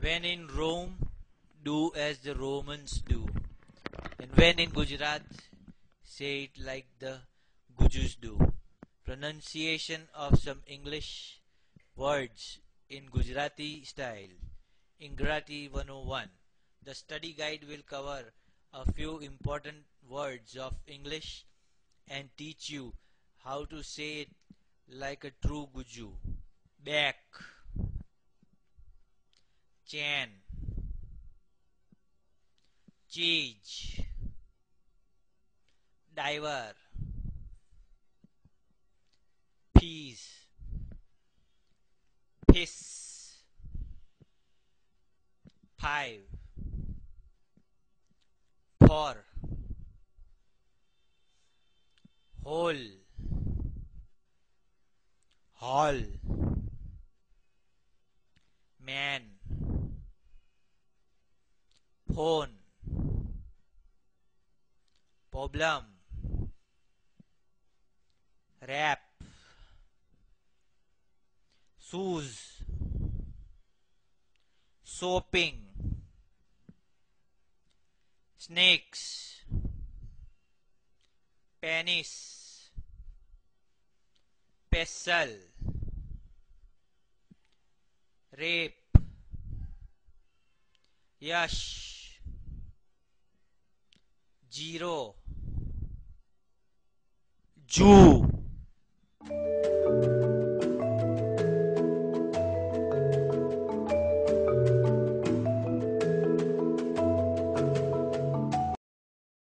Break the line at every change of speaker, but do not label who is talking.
When in Rome, do as the Romans do. And when in Gujarat, say it like the Gujus do. Pronunciation of some English words in Gujarati style. Ingrati 101. The study guide will cover a few important words of English and teach you how to say it like a true Guju. Back, chain, cheese, diver, peas, piss, five, four, whole, hall, man, phone, problem, rap, shoes, soaping, snakes, penis, pestle, rape, yash, zero, Jew,